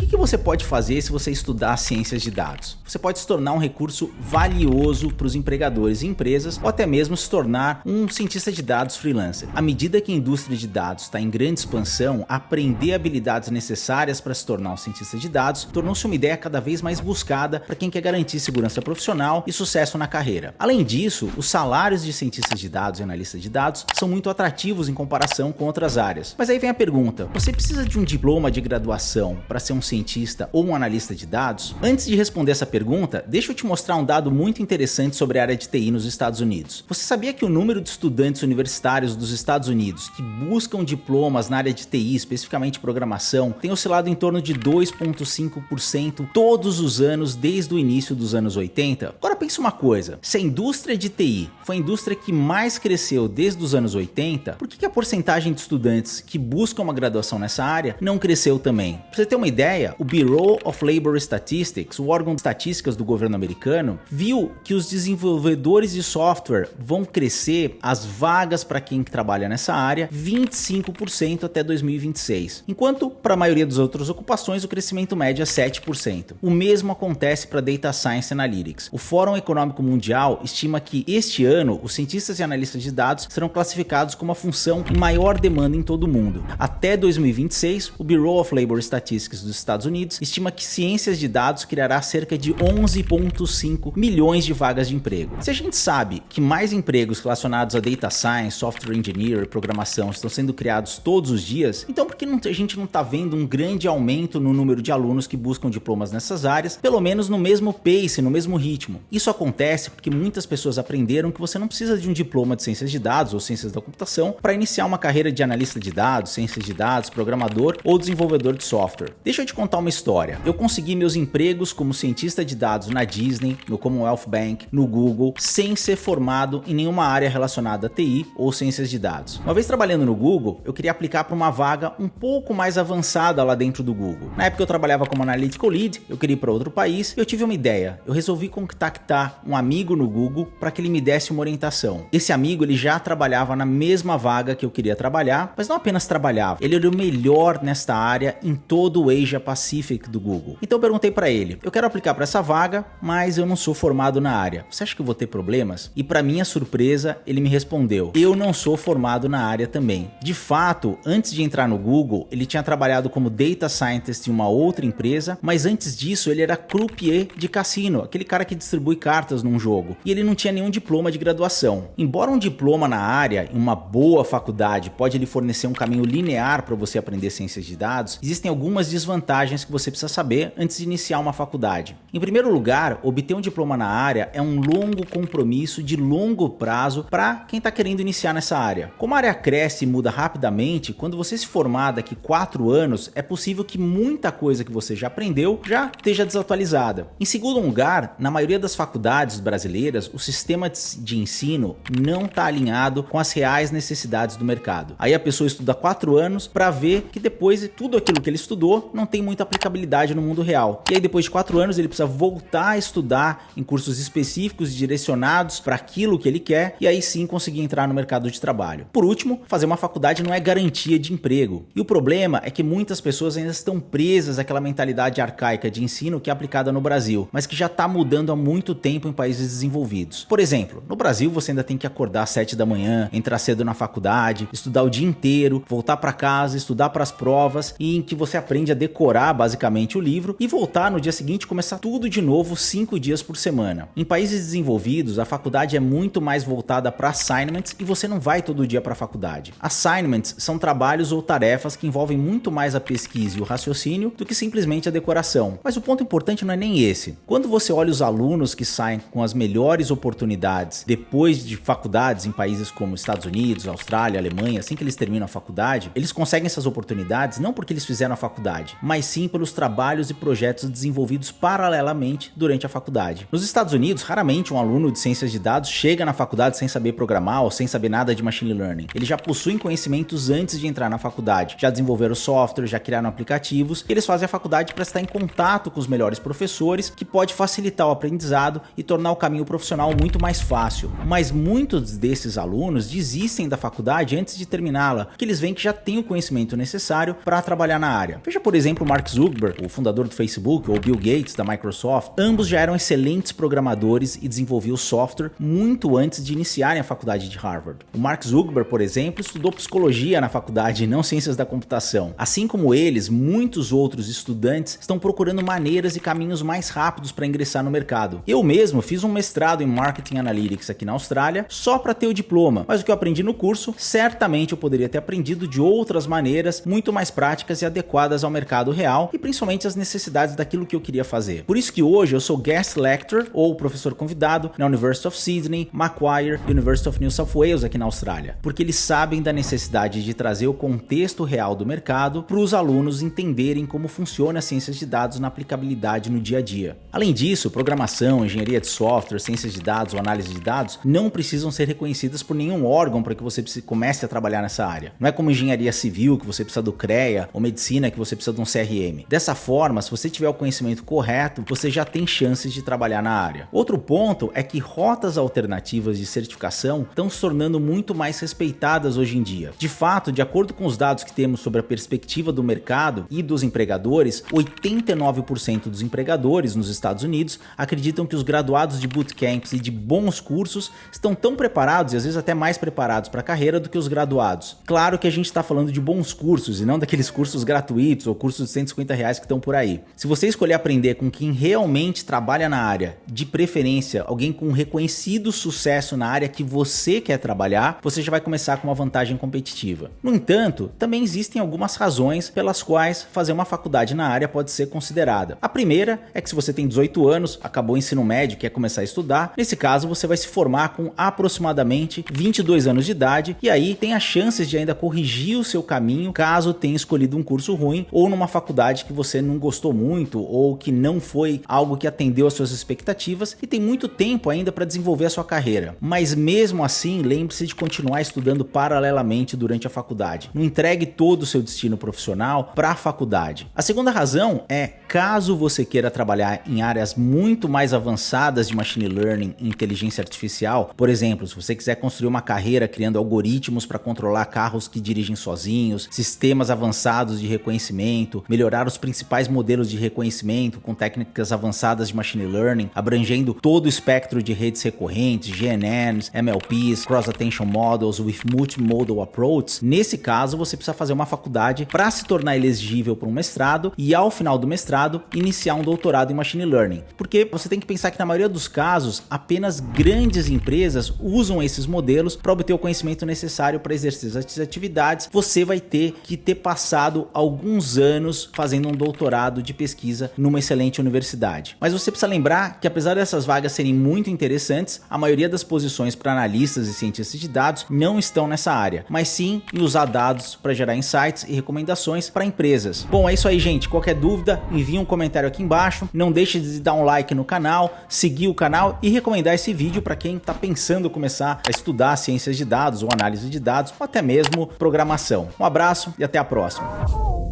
que você pode fazer se você estudar ciências de dados? Você pode se tornar um recurso valioso para os empregadores e empresas, ou até mesmo se tornar um cientista de dados freelancer. À medida que a indústria de dados está em grande expansão, aprender habilidades necessárias para se tornar um cientista de dados tornou-se uma ideia cada vez mais buscada para quem quer garantir segurança profissional e sucesso na carreira. Além disso, os salários de cientistas de dados e analistas de dados são muito atrativos em comparação com outras áreas. Mas aí vem a pergunta: você precisa de um diploma de graduação para ser um cientista ou um analista de dados? Antes de responder essa pergunta, deixa eu te mostrar um dado muito interessante sobre a área de TI nos Estados Unidos. Você sabia que o número de estudantes universitários dos Estados Unidos que buscam diplomas na área de TI, especificamente programação, tem oscilado em torno de 2,5% todos os anos desde o início dos anos 80? Agora pensa uma coisa: se a indústria de TI foi a indústria que mais cresceu desde os anos 80, por que a porcentagem de estudantes que buscam uma graduação nessa área não cresceu também? Pra você ter uma ideia, o Bureau of Labor Statistics, o órgão de estatísticas do governo americano, viu que os desenvolvedores de software vão crescer, as vagas para quem trabalha nessa área, 25% até 2026, enquanto para a maioria das outras ocupações o crescimento médio é 7%. O mesmo acontece para Data Science Analytics. O Fórum Econômico Mundial estima que este ano os cientistas e analistas de dados serão classificados como a função em maior demanda em todo o mundo. Até 2026, o Bureau of Labor Statistics dos Estados Unidos estima que ciências de dados criará cerca de 11,5 milhões de vagas de emprego. Se a gente sabe que mais empregos relacionados a Data Science, Software Engineer e programação estão sendo criados todos os dias, então por que a gente não está vendo um grande aumento no número de alunos que buscam diplomas nessas áreas, pelo menos no mesmo pace, no mesmo ritmo? Isso acontece porque muitas pessoas aprenderam que você não precisa de um diploma de ciências de dados ou ciências da computação para iniciar uma carreira de analista de dados, ciências de dados, programador ou desenvolvedor de software. Deixa eu te contar uma história. Eu consegui meus empregos como cientista de dados na Disney, no Commonwealth Bank, no Google, sem ser formado em nenhuma área relacionada a TI ou ciências de dados. Uma vez trabalhando no Google, eu queria aplicar para uma vaga um pouco mais avançada lá dentro do Google. Na época eu trabalhava como Analytical Lead, eu queria ir para outro país e eu tive uma ideia. Eu resolvi contactar um amigo no Google para que ele me desse uma orientação. Esse amigo, ele já trabalhava na mesma vaga que eu queria trabalhar, mas não apenas trabalhava, ele era o melhor nesta área em todo o Asia Pacific do Google. Então eu perguntei para ele: eu quero aplicar para essa vaga, mas eu não sou formado na área. Você acha que eu vou ter problemas? E para minha surpresa, ele me respondeu: eu não sou formado na área também. De fato, antes de entrar no Google, ele tinha trabalhado como Data Scientist em uma outra empresa, mas antes disso ele era croupier de cassino, aquele cara que distribui cartas num jogo. E ele não tinha nenhum diploma de graduação. Embora um diploma na área, em uma boa faculdade, pode lhe fornecer um caminho linear para você aprender ciências de dados, existem algumas desvantagens que você precisa saber antes de iniciar uma faculdade. Em primeiro lugar, obter um diploma na área é um longo compromisso de longo prazo para quem está querendo iniciar nessa área. Como a área cresce e muda rapidamente, quando você se formar daqui 4 anos, é possível que muita coisa que você já aprendeu já esteja desatualizada. Em segundo lugar, na maioria das faculdades brasileiras, o sistema de ensino não está alinhado com as reais necessidades do mercado. Aí a pessoa estuda 4 anos para ver que depois tudo aquilo que ele estudou não tem muita aplicabilidade no mundo real. E aí depois de 4 anos ele precisa voltar a estudar em cursos específicos e direcionados para aquilo que ele quer e aí sim conseguir entrar no mercado de trabalho. Por último, fazer uma faculdade não é garantia de emprego. E o problema é que muitas pessoas ainda estão presas àquela mentalidade arcaica de ensino que é aplicada no Brasil, mas que já está mudando há muito tempo em países desenvolvidos. Por exemplo, no Brasil você ainda tem que acordar às 7 da manhã, entrar cedo na faculdade, estudar o dia inteiro, voltar para casa, estudar para as provas e em que você aprende a decorar basicamente o livro e voltar no dia seguinte e começar tudo de novo 5 dias por semana. Em países desenvolvidos, a faculdade é muito mais voltada para assignments e você não vai todo dia para a faculdade. Assignments são trabalhos ou tarefas que envolvem muito mais a pesquisa e o raciocínio do que simplesmente a decoração. Mas o ponto importante não é nem esse. Quando você olha os alunos que saem com as melhores oportunidades depois de faculdades em países como Estados Unidos, Austrália, Alemanha, assim que eles terminam a faculdade, eles conseguem essas oportunidades não porque eles fizeram a faculdade, mas sim pelos trabalhos e projetos desenvolvidos paralelamente durante a faculdade. Nos Estados Unidos, raramente um aluno de ciências de dados chega na faculdade sem saber programar ou sem saber nada de machine learning. Eles já possuem conhecimentos antes de entrar na faculdade, já desenvolveram software, já criaram aplicativos, e eles fazem a faculdade para estar em contato com os melhores professores, que pode facilitar o aprendizado e tornar o caminho profissional muito mais fácil. Mas muitos desses alunos desistem da faculdade antes de terminá-la, porque eles veem que já têm o conhecimento necessário para trabalhar na área. Veja, por exemplo, o Mark Zuckerberg, o fundador do Facebook, ou Bill Gates da Microsoft, ambos já eram excelentes programadores e desenvolviam software muito antes de iniciarem a faculdade de Harvard. O Mark Zuckerberg, por exemplo, estudou psicologia na faculdade e não ciências da computação. Assim como eles, muitos outros estudantes estão procurando maneiras e caminhos mais rápidos para ingressar no mercado. Eu mesmo fiz um mestrado em Marketing Analytics aqui na Austrália só para ter o diploma, mas o que eu aprendi no curso, certamente eu poderia ter aprendido de outras maneiras muito mais práticas e adequadas ao mercado real e principalmente às necessidades daquilo que eu queria fazer. Por isso que hoje eu sou guest lecturer ou professor convidado na University of Sydney, Macquarie e University of New South Wales aqui na Austrália, porque eles sabem da necessidade de trazer o contexto real do mercado para os alunos entenderem como funciona a ciências de dados na aplicabilidade no dia a dia. Além disso, programação, engenharia de software, ciências de dados ou análise de dados não precisam ser reconhecidas por nenhum órgão para que você comece a trabalhar nessa área. Não é como engenharia civil que você precisa do CREA ou medicina que você precisa de um CRM. Dessa forma, se você tiver o conhecimento correto, você já tem chances de trabalhar na área. Outro ponto é que rotas alternativas de certificação estão se tornando muito mais respeitadas hoje em dia. De fato, de acordo com os dados que temos sobre a perspectiva do mercado e dos empregadores, 89% dos empregadores nos Estados Unidos acreditam que os graduados de bootcamps e de bons cursos estão tão preparados e às vezes até mais preparados para a carreira do que os graduados. Claro que a gente está falando de bons cursos e não daqueles cursos gratuitos ou cursos de R$150 que estão por aí. Se você escolher aprender com quem realmente trabalha na área, de preferência alguém com reconhecido sucesso na área que você quer trabalhar, você já vai começar com uma vantagem competitiva. No entanto, também existem algumas razões pelas quais fazer uma faculdade na área pode ser considerada. A primeira é que se você tem 18 anos, acabou o ensino médio e quer começar a estudar, nesse caso você vai se formar com aproximadamente 22 anos de idade e aí tem as chances de ainda corrigir o seu caminho caso tenha escolhido um curso ruim ou numa faculdade que você não gostou muito ou que não foi algo que atendeu às suas expectativas e tem muito tempo ainda para desenvolver a sua carreira. Mas mesmo assim, lembre-se de continuar estudando paralelamente durante a faculdade. Não entregue todo o seu destino profissional para a faculdade. A segunda razão é, caso você queira trabalhar em áreas muito mais avançadas de machine learning e inteligência artificial, por exemplo, se você quiser construir uma carreira criando algoritmos para controlar carros que dirigem sozinhos, sistemas avançados de reconhecimento, melhorar os principais modelos de reconhecimento com técnicas avançadas de machine learning, abrangendo todo o espectro de redes recorrentes, GNNs, MLPs, Cross Attention Models with Multimodal Approach, nesse caso você precisa fazer uma faculdade para se tornar elegível para um mestrado e ao final do mestrado iniciar um doutorado em machine learning, porque você tem que pensar que na maioria dos casos apenas grandes empresas usam esses modelos para obter o conhecimento necessário para exercer essas atividades. Você vai ter que ter passado alguns anos fazendo um doutorado de pesquisa numa excelente universidade. Mas você precisa lembrar que apesar dessas vagas serem muito interessantes, a maioria das posições para analistas e cientistas de dados não estão nessa área, mas sim em usar dados para gerar insights e recomendações para empresas. Bom, é isso aí, gente. Qualquer dúvida, envie um comentário aqui embaixo. Não deixe de dar um like no canal, seguir o canal e recomendar esse vídeo para quem está pensando começar a estudar ciências de dados ou análise de dados ou até mesmo programação. Um abraço e até a próxima.